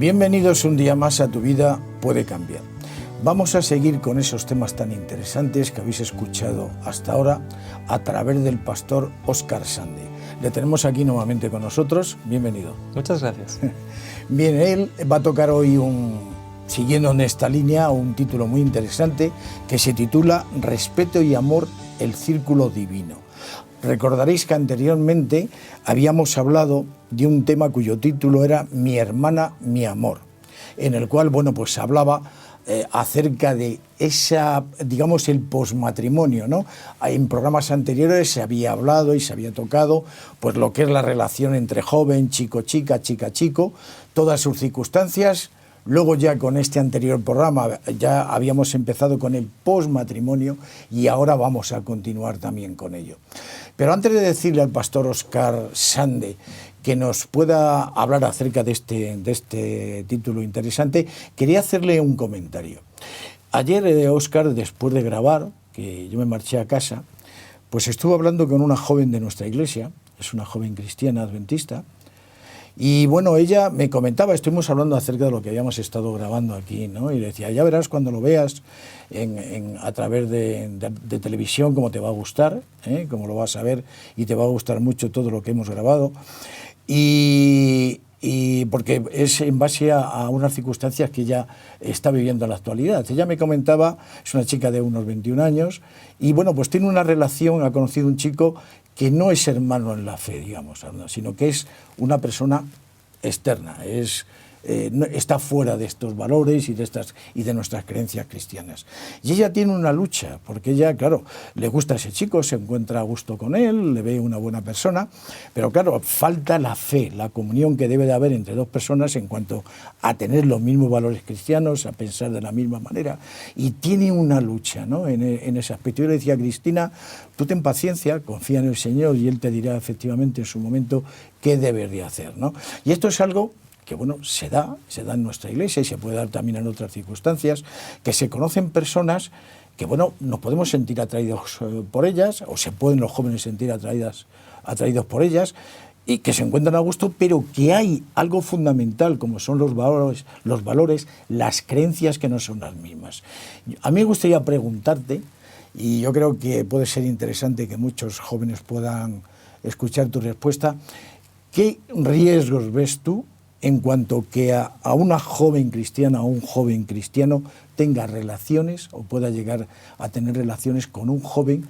Bienvenidos un día más a Tu Vida Puede Cambiar. Vamos a seguir con esos temas tan interesantes que habéis escuchado hasta ahora a través del pastor Óscar Sande. Le tenemos aquí nuevamente con nosotros. Bienvenido. Muchas gracias. Bien, él va a tocar hoy, siguiendo en esta línea, un título muy interesante que se titula Respeto y amor, el círculo divino. Recordaréis que anteriormente habíamos hablado de un tema cuyo título era Mi hermana, mi amor, en el cual, pues hablaba acerca de esa, digamos, el posmatrimonio, ¿no? En programas anteriores se había hablado y se había tocado pues lo que es la relación entre joven, chico-chica, chica-chico, todas sus circunstancias. Luego ya con este anterior programa ya habíamos empezado con el posmatrimonio y ahora vamos a continuar también con ello. Pero antes de decirle al pastor Óscar Sande que nos pueda hablar acerca de este título interesante, quería hacerle un comentario. Ayer Óscar, después de grabar, que yo me marché a casa, pues estuve hablando con una joven de nuestra iglesia, es una joven cristiana adventista, y ella me comentaba, estuvimos hablando acerca de lo que habíamos estado grabando aquí, ¿no? Y le decía, ya verás cuando lo veas a través de televisión cómo te va a gustar, cómo lo vas a ver y te va a gustar mucho todo lo que hemos grabado. Y porque es en base a unas circunstancias que ella está viviendo en la actualidad. Ella me comentaba, es una chica de unos 21 años, y pues tiene una relación, ha conocido un chico que no es hermano en la fe, digamos, sino que es una persona externa, está fuera de estos valores y de nuestras creencias cristianas. Y ella tiene una lucha, porque ella, claro, le gusta a ese chico, se encuentra a gusto con él, le ve una buena persona, pero claro, falta la fe, la comunión que debe de haber entre dos personas en cuanto a tener los mismos valores cristianos, a pensar de la misma manera, y tiene una lucha, ¿no? en ese aspecto. Yo le decía a Cristina, tú ten paciencia, confía en el Señor y Él te dirá efectivamente en su momento qué debes de hacer, ¿no? Y esto es algo que se da en nuestra iglesia y se puede dar también en otras circunstancias, que se conocen personas que nos podemos sentir atraídos por ellas, o se pueden los jóvenes sentir atraídos por ellas, y que se encuentran a gusto, pero que hay algo fundamental como son los valores, las creencias que no son las mismas. A mí me gustaría preguntarte, y yo creo que puede ser interesante que muchos jóvenes puedan escuchar tu respuesta, ¿qué riesgos ves tú en cuanto que a una joven cristiana o un joven cristiano tenga relaciones o pueda llegar a tener relaciones con un joven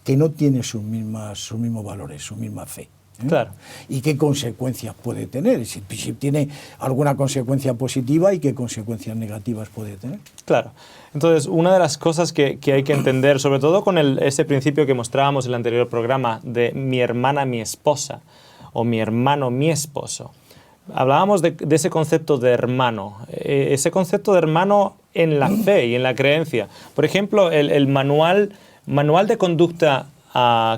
que no tiene sus mismos valores, su misma fe? Claro. ¿Y qué consecuencias puede tener? Si tiene alguna consecuencia positiva y qué consecuencias negativas puede tener. Claro. Entonces, una de las cosas que hay que entender, sobre todo con ese principio que mostrábamos en el anterior programa de mi hermana, mi esposa, o mi hermano, mi esposo, hablábamos de ese concepto de hermano, ese concepto de hermano en la fe y en la creencia. Por ejemplo, el manual de conducta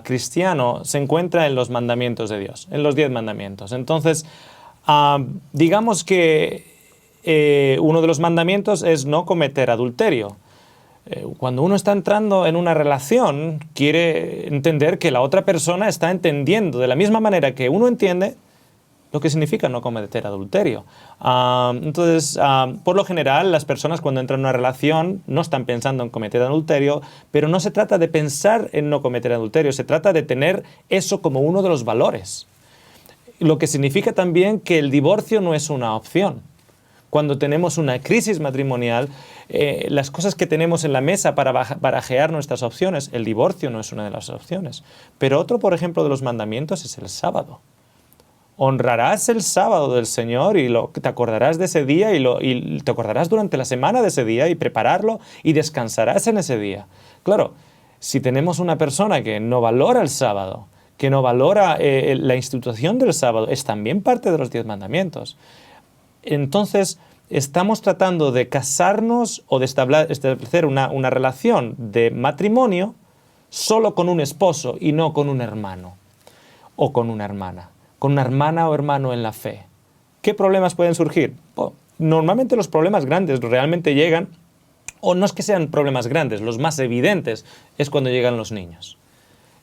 cristiano se encuentra en los mandamientos de Dios, en los 10 mandamientos. Entonces, digamos que uno de los mandamientos es no cometer adulterio. Cuando uno está entrando en una relación, quiere entender que la otra persona está entendiendo de la misma manera que uno entiende lo que significa no cometer adulterio. Entonces, por lo general, las personas cuando entran en una relación no están pensando en cometer adulterio, pero no se trata de pensar en no cometer adulterio, se trata de tener eso como uno de los valores. Lo que significa también que el divorcio no es una opción. Cuando tenemos una crisis matrimonial, las cosas que tenemos en la mesa para barajear nuestras opciones, el divorcio no es una de las opciones. Pero otro, por ejemplo, de los mandamientos es el sábado. Honrarás el sábado del Señor y te acordarás de ese día y te acordarás durante la semana de ese día y prepararlo y descansarás en ese día. Claro, si tenemos una persona que no valora el sábado, que no valora la institución del sábado, es también parte de los 10 mandamientos. Entonces, estamos tratando de casarnos o de establecer una relación de matrimonio solo con un esposo y no con un hermano o con una hermana o hermano en la fe. ¿Qué problemas pueden surgir? Normalmente los problemas grandes realmente llegan, o no es que sean problemas grandes, los más evidentes es cuando llegan los niños.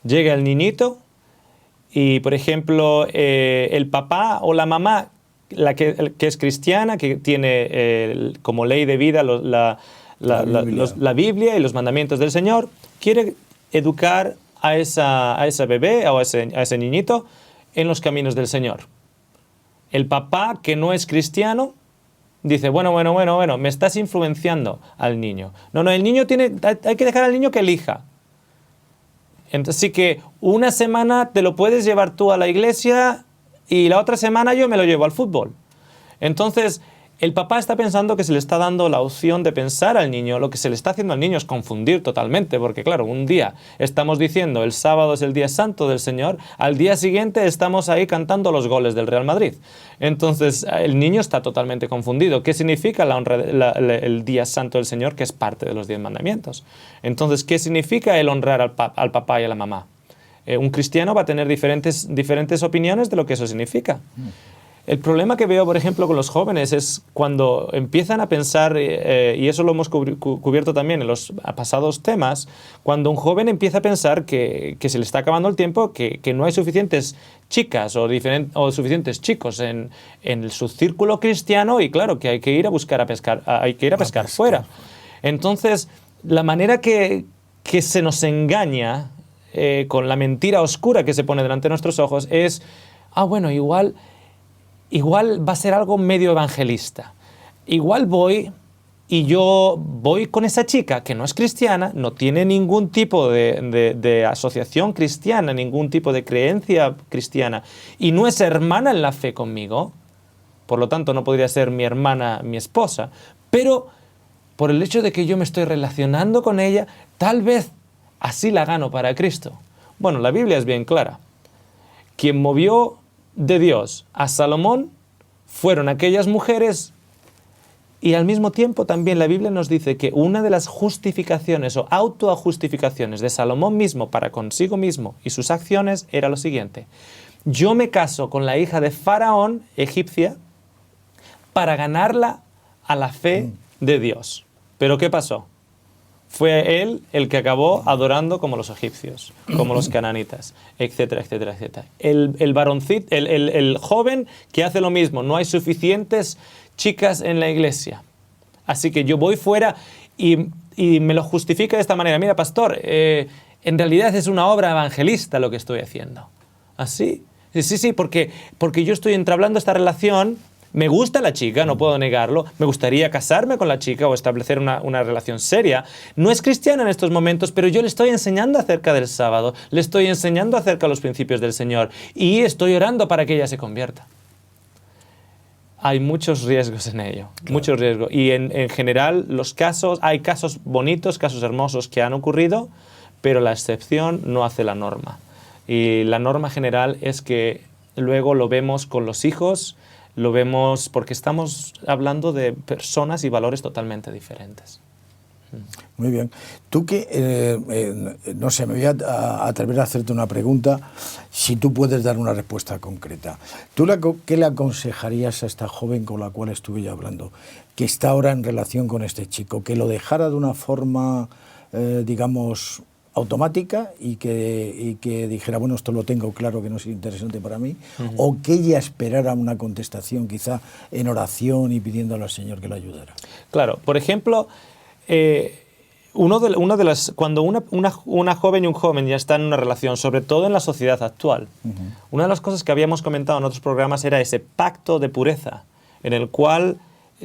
Llega el niñito y, por ejemplo, el papá o la mamá que es cristiana, que tiene como ley de vida la Biblia y los mandamientos del Señor, quiere educar a esa bebé o a ese niñito en los caminos del Señor. El papá, que no es cristiano, dice, bueno, me estás influenciando al niño. No, el niño hay que dejar al niño que elija. Entonces, sí que una semana te lo puedes llevar tú a la iglesia y la otra semana yo me lo llevo al fútbol. Entonces, el papá está pensando que se le está dando la opción de pensar al niño. Lo que se le está haciendo al niño es confundir totalmente, porque claro, un día estamos diciendo el sábado es el día santo del Señor, al día siguiente estamos ahí cantando los goles del Real Madrid. Entonces, el niño está totalmente confundido. ¿Qué significa el día santo del Señor, que es parte de los 10 mandamientos? Entonces, ¿qué significa el honrar al papá y a la mamá? Un cristiano va a tener diferentes opiniones de lo que eso significa. El problema que veo, por ejemplo, con los jóvenes es cuando empiezan a pensar, y eso lo hemos cubierto también en los pasados temas, cuando un joven empieza a pensar que se le está acabando el tiempo, que no hay suficientes chicas o suficientes chicos en su círculo cristiano, y claro, que hay que ir a buscar a pescar, hay que ir a pescar fuera. Entonces, la manera que se nos engaña con la mentira oscura que se pone delante de nuestros ojos es, bueno, igual va a ser algo medio evangelista. Igual voy y yo voy con esa chica que no es cristiana, no tiene ningún tipo de asociación cristiana, ningún tipo de creencia cristiana, y no es hermana en la fe conmigo, por lo tanto no podría ser mi hermana, mi esposa, pero por el hecho de que yo me estoy relacionando con ella, tal vez así la gano para Cristo. Bueno, la Biblia es bien clara. Quien movió de Dios a Salomón fueron aquellas mujeres, y al mismo tiempo también la Biblia nos dice que una de las justificaciones o autojustificaciones de Salomón mismo para consigo mismo y sus acciones era lo siguiente: yo me caso con la hija de Faraón, egipcia, para ganarla a la fe de Dios. ¿Pero qué pasó? Fue él el que acabó adorando como los egipcios, como los cananitas, etcétera, etcétera, etcétera. El joven que hace lo mismo, no hay suficientes chicas en la iglesia, así que yo voy fuera y me lo justifica de esta manera. Mira, pastor, en realidad es una obra evangelista lo que estoy haciendo. ¿Así? Sí, porque yo estoy entablando esta relación. Me gusta la chica, no puedo negarlo. Me gustaría casarme con la chica o establecer una relación seria. No es cristiana en estos momentos, pero yo le estoy enseñando acerca del sábado, le estoy enseñando acerca de los principios del Señor y estoy orando para que ella se convierta. Hay muchos riesgos en ello, claro. Muchos riesgos. Y en general hay casos bonitos, casos hermosos que han ocurrido, pero la excepción no hace la norma. Y la norma general es que luego lo vemos con los hijos. Lo vemos porque estamos hablando de personas y valores totalmente diferentes. Muy bien. Tú que, no sé, me voy a atrever a hacerte una pregunta, si tú puedes dar una respuesta concreta. ¿Tú qué le aconsejarías a esta joven con la cual estuve yo hablando, que está ahora en relación con este chico, que lo dejara de una forma, digamos, automática y que dijera, bueno, esto lo tengo claro que no es interesante para mí, o que ella esperara una contestación quizá en oración y pidiéndole al Señor que la ayudara? Claro, por ejemplo, cuando una joven y un joven ya están en una relación, sobre todo en la sociedad actual, una de las cosas que habíamos comentado en otros programas era ese pacto de pureza, en el cual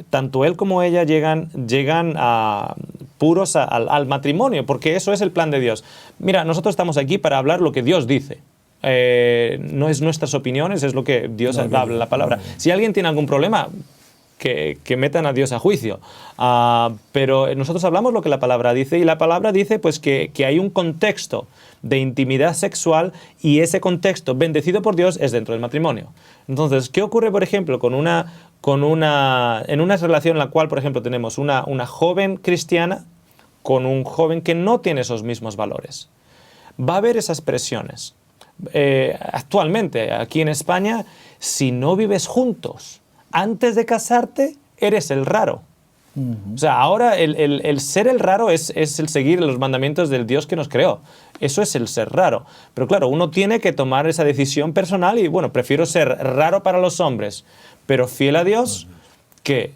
tanto él como ella llegan a puros al matrimonio, porque eso es el plan de Dios. Mira, nosotros estamos aquí para hablar lo que Dios dice. No es nuestras opiniones, es lo que Dios habla en la palabra. Si alguien tiene algún problema, que metan a Dios a juicio. Pero nosotros hablamos lo que la palabra dice, y la palabra dice pues, que hay un contexto de intimidad sexual, y ese contexto bendecido por Dios es dentro del matrimonio. Entonces, ¿qué ocurre, por ejemplo, en una relación en la cual, por ejemplo, tenemos una joven cristiana con un joven que no tiene esos mismos valores? Va a haber esas presiones. Actualmente, aquí en España, si no vives juntos antes de casarte, eres el raro. O sea, ahora el ser el raro es el seguir los mandamientos del Dios que nos creó. Eso es el ser raro. Pero claro, uno tiene que tomar esa decisión personal y, bueno, prefiero ser raro para los hombres, pero fiel a Dios, que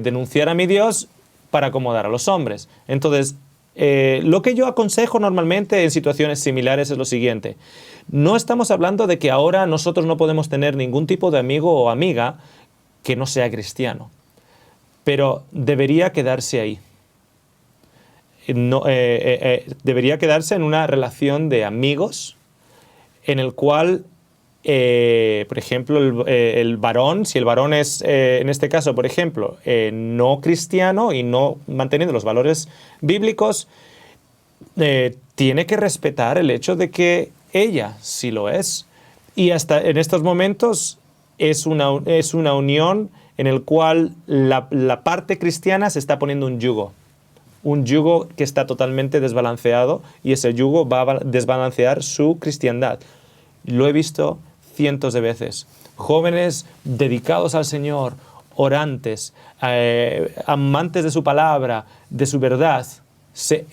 denunciar a mi Dios para acomodar a los hombres. Entonces, lo que yo aconsejo normalmente en situaciones similares es lo siguiente. No estamos hablando de que ahora nosotros no podemos tener ningún tipo de amigo o amiga que no sea cristiano, pero debería quedarse ahí. No, debería quedarse en una relación de amigos en el cual, por ejemplo, el varón, si el varón es, en este caso, por ejemplo, no cristiano y no manteniendo los valores bíblicos, tiene que respetar el hecho de que ella sí lo es. Y hasta en estos momentos es una unión en el cual la parte cristiana se está poniendo un yugo que está totalmente desbalanceado, y ese yugo va a desbalancear su cristiandad. Lo he visto cientos de veces. Jóvenes dedicados al Señor, orantes, amantes de su palabra, de su verdad, se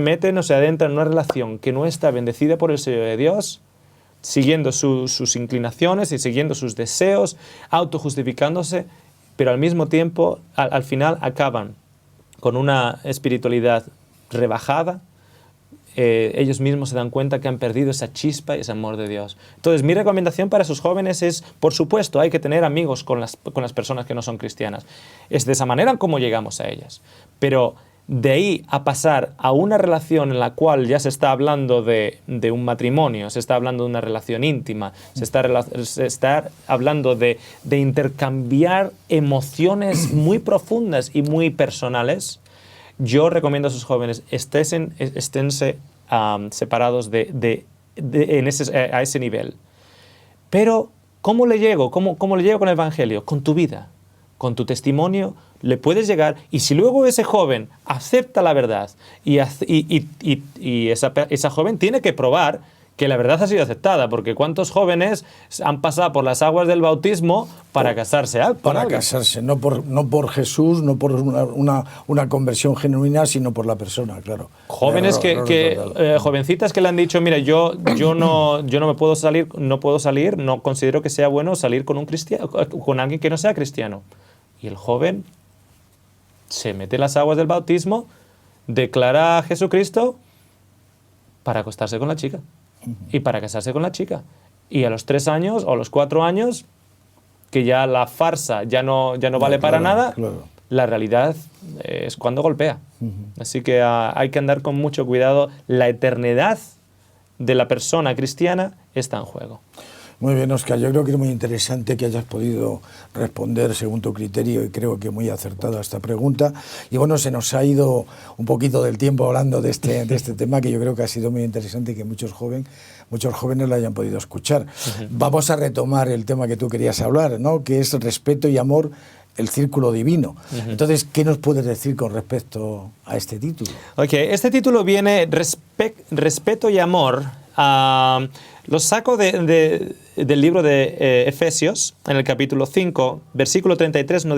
meten o se adentran en una relación que no está bendecida por el sello de Dios, siguiendo sus inclinaciones y siguiendo sus deseos, autojustificándose, pero al mismo tiempo, al final acaban con una espiritualidad rebajada. Ellos mismos se dan cuenta que han perdido esa chispa y ese amor de Dios. Entonces, mi recomendación para esos jóvenes es, por supuesto, hay que tener amigos con las personas que no son cristianas. Es de esa manera como llegamos a ellas. Pero de ahí a pasar a una relación en la cual ya se está hablando de un matrimonio, se está hablando de una relación íntima, se está hablando de intercambiar emociones muy profundas y muy personales, yo recomiendo a esos jóvenes esténse separados a ese nivel. Pero, ¿cómo le llego? ¿Cómo le llego con el Evangelio? Con tu vida, con tu testimonio. Le puedes llegar, y si luego ese joven acepta la verdad y esa joven tiene que probar que la verdad ha sido aceptada, porque ¿cuántos jóvenes han pasado por las aguas del bautismo para casarse? Para casarse, no por Jesús, no por una conversión genuina, sino por la persona, claro. Jóvenes jovencitas que le han dicho, mira, yo no me puedo salir, no considero que sea bueno salir con un cristiano, con alguien que no sea cristiano. Y el joven se mete en las aguas del bautismo, declara a Jesucristo para acostarse con la chica y para casarse con la chica. Y a los 3 años o a los 4 años, que ya la farsa ya no vale para nada, la realidad es cuando golpea. Así que hay que andar con mucho cuidado. La eternidad de la persona cristiana está en juego. Muy bien, Óscar, yo creo que es muy interesante que hayas podido responder según tu criterio, y creo que muy acertada esta pregunta. Y bueno, se nos ha ido un poquito del tiempo hablando de este tema, que yo creo que ha sido muy interesante y que muchos jóvenes lo hayan podido escuchar. Vamos a retomar el tema que tú querías hablar, ¿no? Que es respeto y amor, el círculo divino. Entonces, ¿qué nos puedes decir con respecto a este título? Este título viene respeto y amor. Lo saco del libro de Efesios, en el capítulo 5, versículo 33, nos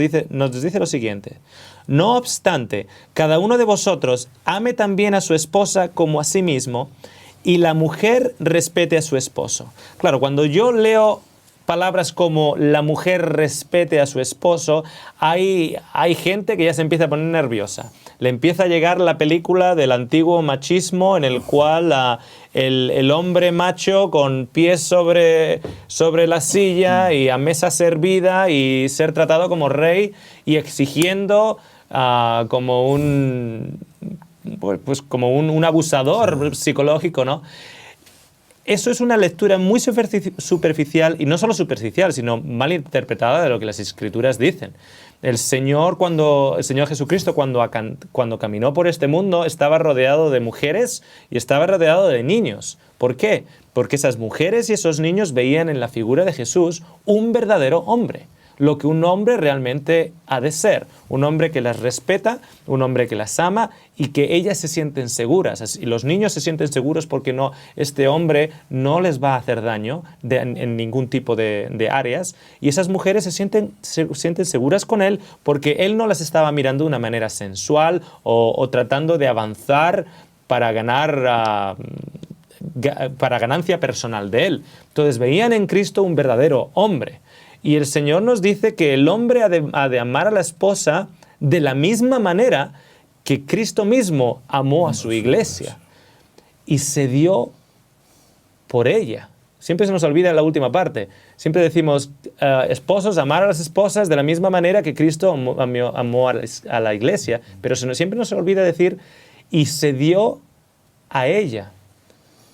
dice lo siguiente: no obstante, cada uno de vosotros ame también a su esposa como a sí mismo, y la mujer respete a su esposo. Claro, cuando yo leo palabras como la mujer respete a su esposo, hay gente que ya se empieza a poner nerviosa. Le empieza a llegar la película del antiguo machismo, en el cual el hombre macho con pies sobre la silla y a mesa servida y ser tratado como rey y exigiendo como un abusador psicológico, ¿no? Eso es una lectura muy superficial, y no solo superficial, sino mal interpretada de lo que las Escrituras dicen. El Señor Jesucristo, cuando caminó por este mundo, estaba rodeado de mujeres y estaba rodeado de niños. ¿Por qué? Porque esas mujeres y esos niños veían en la figura de Jesús un verdadero hombre. lo que un hombre realmente ha de ser. Un hombre que las respeta, un hombre que las ama y que ellas se sienten seguras. Y los niños se sienten seguros porque este hombre no les va a hacer daño en ningún tipo de áreas. Y esas mujeres se sienten seguras con él porque él no las estaba mirando de una manera sensual o tratando de avanzar para ganar... para ganancia personal de él. Entonces veían en Cristo un verdadero hombre. Y el Señor nos dice que el hombre ha de amar a la esposa de la misma manera que Cristo mismo amó a su iglesia y se dio por ella. Siempre se nos olvida la última parte. Siempre decimos, esposos, amar a las esposas de la misma manera que Cristo amó a la iglesia, pero siempre nos olvida decir, y se dio a ella.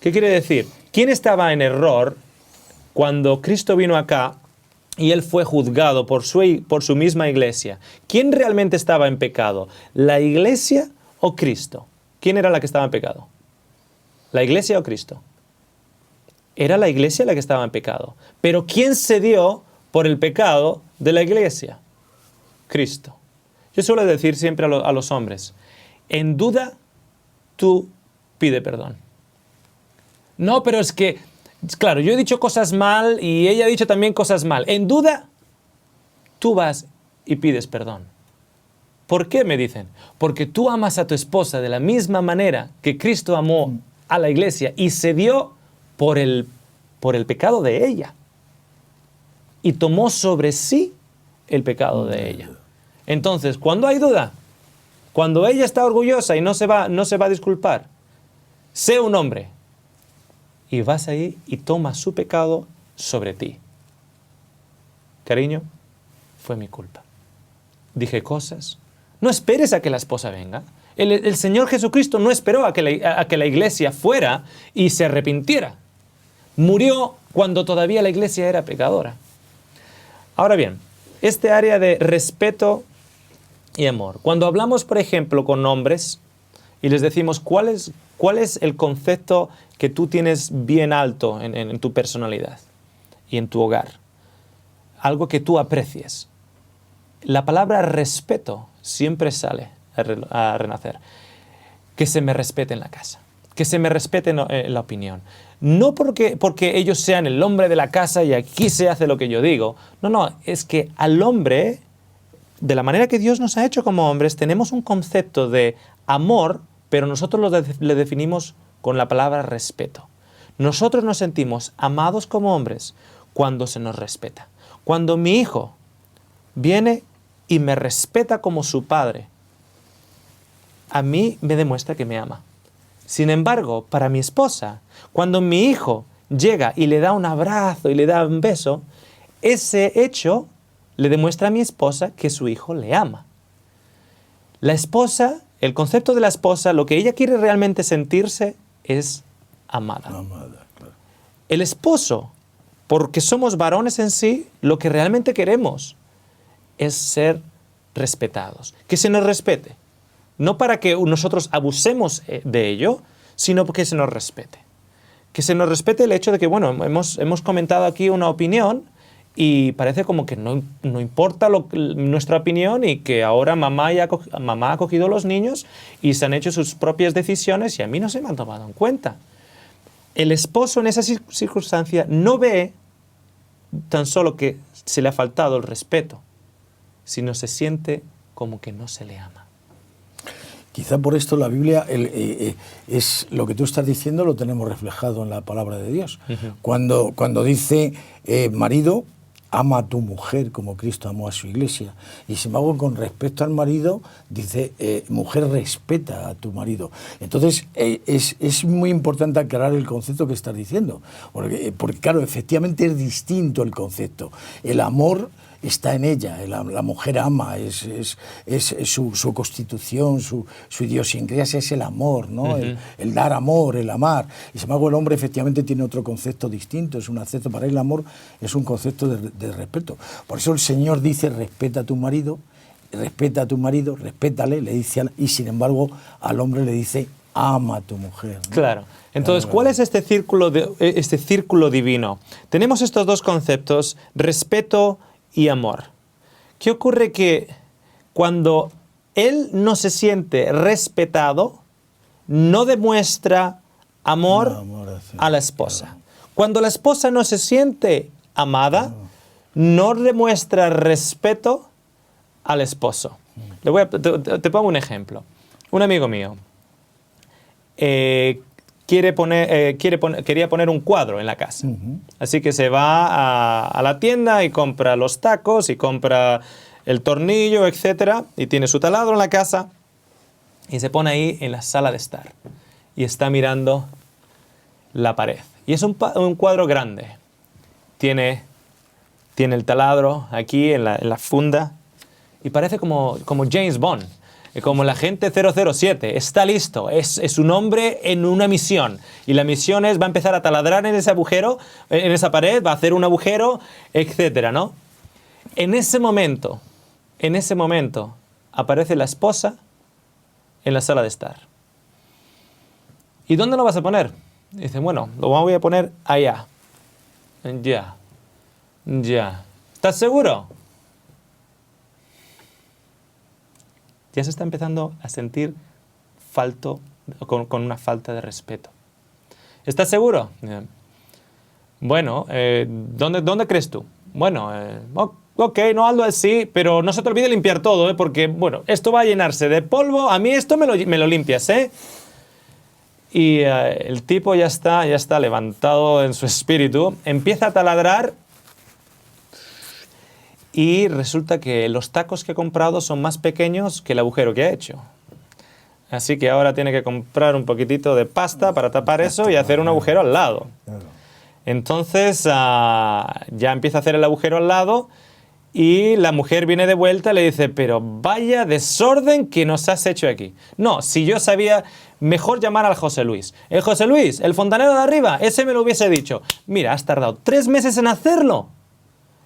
¿Qué quiere decir? ¿Quién estaba en error cuando Cristo vino acá y Él fue juzgado por su misma iglesia? ¿Quién realmente estaba en pecado? ¿La iglesia o Cristo? ¿Quién era la que estaba en pecado? ¿La iglesia o Cristo? Era la iglesia la que estaba en pecado. Pero ¿quién se dio por el pecado de la iglesia? Cristo. Yo suelo decir siempre a los hombres, en duda, tú pide perdón. No, pero es que, claro, yo he dicho cosas mal y ella ha dicho también cosas mal. En duda, tú vas y pides perdón. ¿Por qué? Me dicen. Porque tú amas a tu esposa de la misma manera que Cristo amó a la iglesia y se dio por el pecado de ella. Y tomó sobre sí el pecado de ella. Entonces, cuando hay duda, cuando ella está orgullosa y no se va a disculpar, sé un hombre. Y vas ahí y tomas su pecado sobre ti. Cariño, fue mi culpa. Dije cosas. No esperes a que la esposa venga. El Señor Jesucristo no esperó a que la iglesia fuera y se arrepintiera. Murió cuando todavía la iglesia era pecadora. Ahora bien, este área de respeto y amor. Cuando hablamos, por ejemplo, con hombres y les decimos cuál es el concepto que tú tienes bien alto en tu personalidad y en tu hogar, algo que tú aprecies. La palabra respeto siempre sale a renacer. Que se me respete en la casa, que se me respete en la opinión. No porque ellos sean el hombre de la casa y aquí se hace lo que yo digo. No, es que al hombre, de la manera que Dios nos ha hecho como hombres, tenemos un concepto de amor, pero nosotros le definimos con la palabra respeto. Nosotros nos sentimos amados como hombres cuando se nos respeta. Cuando mi hijo viene y me respeta como su padre, a mí me demuestra que me ama. Sin embargo, para mi esposa, cuando mi hijo llega y le da un abrazo y le da un beso, ese hecho le demuestra a mi esposa que su hijo le ama. La esposa, el concepto de la esposa, lo que ella quiere realmente sentirse es amada. Claro. El esposo, porque somos varones en sí, lo que realmente queremos es ser respetados, que se nos respete. No para que nosotros abusemos de ello, sino porque se nos respete. Que se nos respete el hecho de que, bueno, hemos comentado aquí una opinión y parece como que no importa nuestra opinión y que ahora mamá ha cogido los niños y se han hecho sus propias decisiones y a mí no se me han tomado en cuenta. El esposo en esa circunstancia no ve tan solo que se le ha faltado el respeto, sino se siente como que no se le ama. Quizá por esto la Biblia es lo que tú estás diciendo, lo tenemos reflejado en la palabra de Dios. Uh-huh. Cuando dice, marido, ama a tu mujer como Cristo amó a su iglesia. Y sin embargo, con respecto al marido, dice, mujer, respeta a tu marido. Entonces, es muy importante aclarar el concepto que estás diciendo. Porque claro, efectivamente es distinto el concepto. El amor está en ella, la mujer ama, es su constitución, su idiosincrasia es el amor, ¿no? Uh-huh. El dar amor, el amar. Y sin embargo el hombre efectivamente tiene otro concepto distinto, es un concepto, para él el amor es un concepto de respeto. Por eso el Señor dice, respeta a tu marido, respétale, le dice, y sin embargo al hombre le dice, ama a tu mujer, ¿no? Claro. Entonces, ¿cuál es este círculo divino? Tenemos estos dos conceptos, respeto y amor. ¿Qué ocurre? Que cuando él no se siente respetado, no demuestra amor a la esposa. Cuando la esposa no se siente amada, no demuestra respeto al esposo. Te pongo un ejemplo. Un amigo mío quería poner un cuadro en la casa. Así que se va a la tienda y compra los tacos y compra el tornillo, etc. Y tiene su taladro en la casa y se pone ahí en la sala de estar. Y está mirando la pared. Y es un cuadro grande. Tiene el taladro aquí en la funda y parece como James Bond, como el agente 007. Está listo, es un hombre en una misión. Y la misión va a empezar a taladrar en ese agujero, en esa pared, va a hacer un agujero, etcétera, ¿no? En ese momento, aparece la esposa en la sala de estar. ¿Y dónde lo vas a poner? Dice, bueno, lo voy a poner allá. Ya. ¿Estás seguro? Ya se está empezando a sentir con una falta de respeto. ¿Estás seguro? Bueno, ¿dónde crees tú? Bueno, ok, no hazlo así, pero no se te olvide limpiar todo, porque, bueno, esto va a llenarse de polvo. A mí esto me lo limpias, ¿eh? Y el tipo ya está levantado en su espíritu, empieza a taladrar y resulta que los tacos que ha comprado son más pequeños que el agujero que ha hecho. Así que ahora tiene que comprar un poquitito de pasta para tapar eso y hacer un agujero al lado. Entonces ya empieza a hacer el agujero al lado y la mujer viene de vuelta y le dice, pero vaya desorden que nos has hecho aquí. No, si yo sabía, mejor llamar al José Luis. El José Luis, el fontanero de arriba, ese me lo hubiese dicho. Mira, has tardado 3 meses en hacerlo.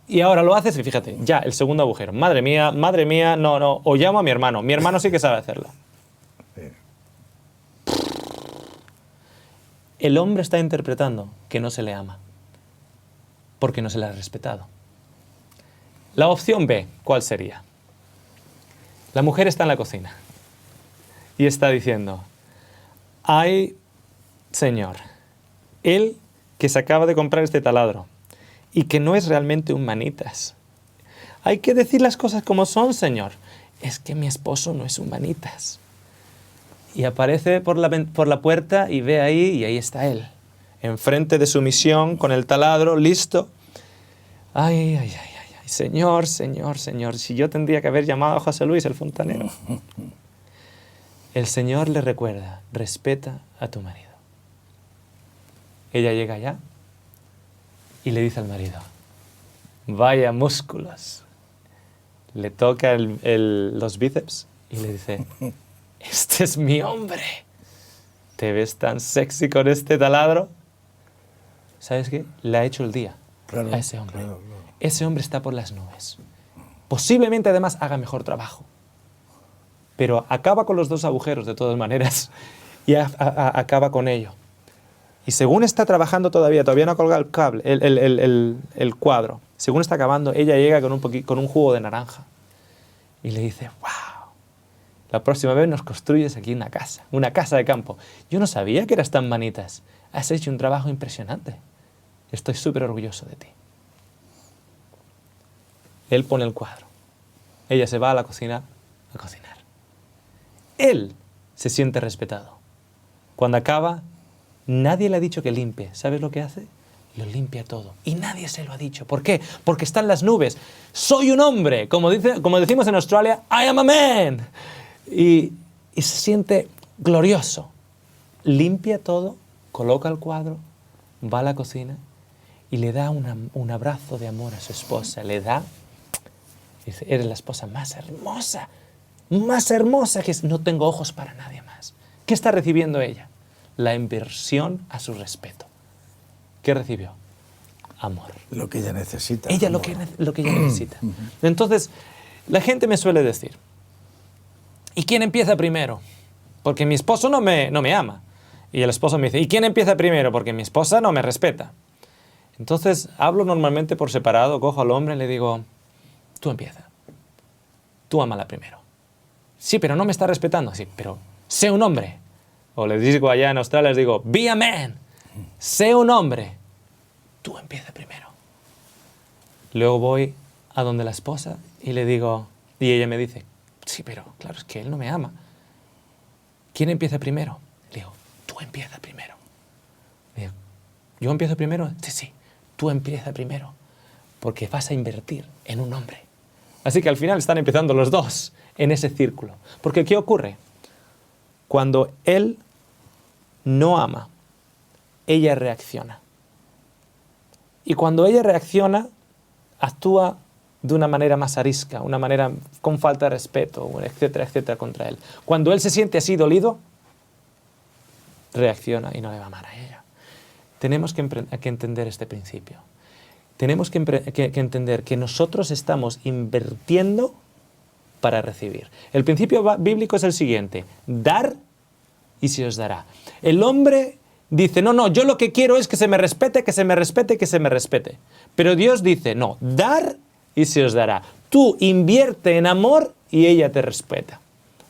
Y ahora lo haces y fíjate, ya, el segundo agujero. Madre mía, no, o llamo a mi hermano. Mi hermano sí que sabe hacerlo. El hombre está interpretando que no se le ama, porque no se le ha respetado. La opción B, ¿cuál sería? La mujer está en la cocina y está diciendo, ay, señor, él que se acaba de comprar este taladro y que no es realmente un manitas. Hay que decir las cosas como son, señor. Es que mi esposo no es un manitas. Y aparece por la puerta y ve ahí, y ahí está él, enfrente de su misión, con el taladro, listo. Ay, señor, si yo tendría que haber llamado a José Luis, el fontanero. El Señor le recuerda, respeta a tu marido. Ella llega allá y le dice al marido, vaya músculos. Le toca los bíceps y le dice, este es mi hombre. ¿Te ves tan sexy con este taladro? ¿Sabes qué? Le ha hecho el día a ese hombre. Claro. Ese hombre está por las nubes. Posiblemente además haga mejor trabajo. Pero acaba con los 2 agujeros de todas maneras y acaba con ello. Y según está trabajando todavía no ha colgado el cable, el cuadro. Según está acabando, ella llega con un jugo de naranja. Y le dice, wow, la próxima vez nos construyes aquí una casa de campo. Yo no sabía que eras tan manitas. Has hecho un trabajo impresionante. Estoy súper orgulloso de ti. Él pone el cuadro. Ella se va a la cocina a cocinar. Él se siente respetado. Cuando acaba, nadie le ha dicho que limpie. ¿Sabes lo que hace? Lo limpia todo. Y nadie se lo ha dicho. ¿Por qué? Porque está en las nubes. Soy un hombre. Como decimos en Australia, I am a man. Y se siente glorioso. Limpia todo, coloca el cuadro, va a la cocina y le da un abrazo de amor a su esposa. Le da, dice, eres la esposa más hermosa que es. No tengo ojos para nadie más. ¿Qué está recibiendo ella? La inversión a su respeto. ¿Qué recibió? Amor. Lo que ella necesita. Ella lo que ella necesita. Entonces, la gente me suele decir, ¿y quién empieza primero? Porque mi esposo no me ama. Y el esposo me dice, ¿y quién empieza primero? Porque mi esposa no me respeta. Entonces, hablo normalmente por separado, cojo al hombre y le digo, tú empieza. tú ámala primero. Sí, pero no me está respetando. Sí, pero sé un hombre. O les digo allá en Australia, les digo, be a man. Sé un hombre. Tú empieza primero. Luego voy a donde la esposa y le digo, y ella me dice, sí, pero claro, es que él no me ama. ¿Quién empieza primero? Le digo, tú empieza primero. Le digo, ¿yo empiezo primero? Sí, sí, tú empieza primero. Porque vas a invertir en un hombre. Así que al final están empezando los dos en ese círculo. Porque ¿qué ocurre? Cuando él no ama, ella reacciona. Y cuando ella reacciona, actúa de una manera más arisca, una manera con falta de respeto, etcétera, etcétera, contra él. Cuando él se siente así dolido, reacciona y no le va a amar a ella. Tenemos que entender este principio. Tenemos que entender que nosotros estamos invirtiendo para recibir. El principio bíblico es el siguiente: dar y se os dará. El hombre dice, no, yo lo que quiero es que se me respete, que se me respete, que se me respete. Pero Dios dice, no, dar y se os dará. Tú invierte en amor y ella te respeta.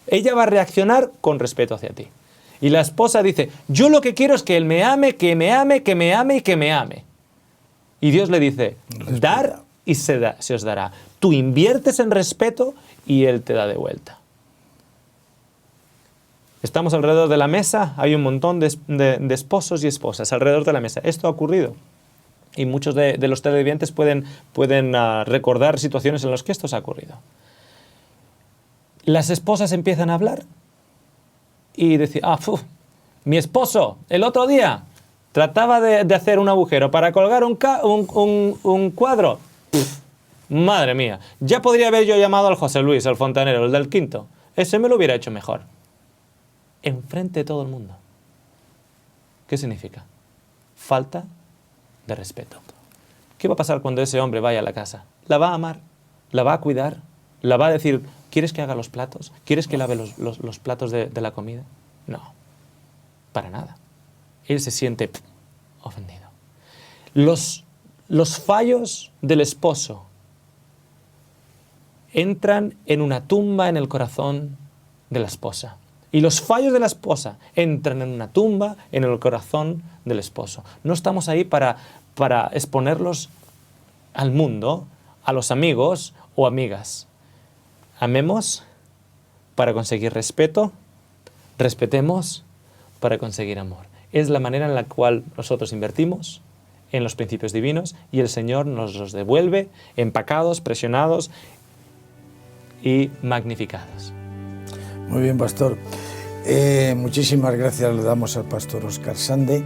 Ella va a reaccionar con respeto hacia ti. Y la esposa dice, yo lo que quiero es que él me ame, que me ame, que me ame y que me ame. Y Dios le dice, dar y se os dará. Tú inviertes en respeto y él te da de vuelta. Estamos alrededor de la mesa, hay un montón de esposos y esposas alrededor de la mesa. Esto ha ocurrido. Y muchos de los televidentes pueden recordar situaciones en las que esto ha ocurrido. Las esposas empiezan a hablar y decir, mi esposo el otro día trataba de hacer un agujero para colgar un cuadro. Madre mía, ya podría haber yo llamado al José Luis, al fontanero, el del quinto. Ese me lo hubiera hecho mejor. Enfrente de todo el mundo. ¿Qué significa? Falta de respeto. ¿Qué va a pasar cuando ese hombre vaya a la casa? ¿La va a amar? ¿La va a cuidar? ¿La va a decir, ¿quieres que haga los platos? ¿Quieres que lave los platos de la comida? No, para nada. Él se siente ofendido. Los fallos del esposo entran en una tumba en el corazón de la esposa. Y los fallos de la esposa entran en una tumba en el corazón del esposo. No estamos ahí para exponerlos al mundo, a los amigos o amigas. Amemos para conseguir respeto, respetemos para conseguir amor. Es la manera en la cual nosotros invertimos en los principios divinos y el Señor nos los devuelve empacados, presionados y magnificados. Muy bien, pastor. Muchísimas gracias le damos al pastor Óscar Sande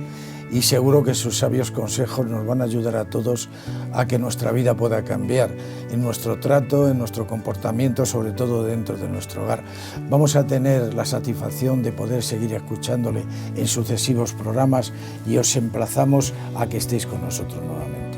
y seguro que sus sabios consejos nos van a ayudar a todos a que nuestra vida pueda cambiar en nuestro trato, en nuestro comportamiento, sobre todo dentro de nuestro hogar. Vamos a tener la satisfacción de poder seguir escuchándole en sucesivos programas y os emplazamos a que estéis con nosotros nuevamente.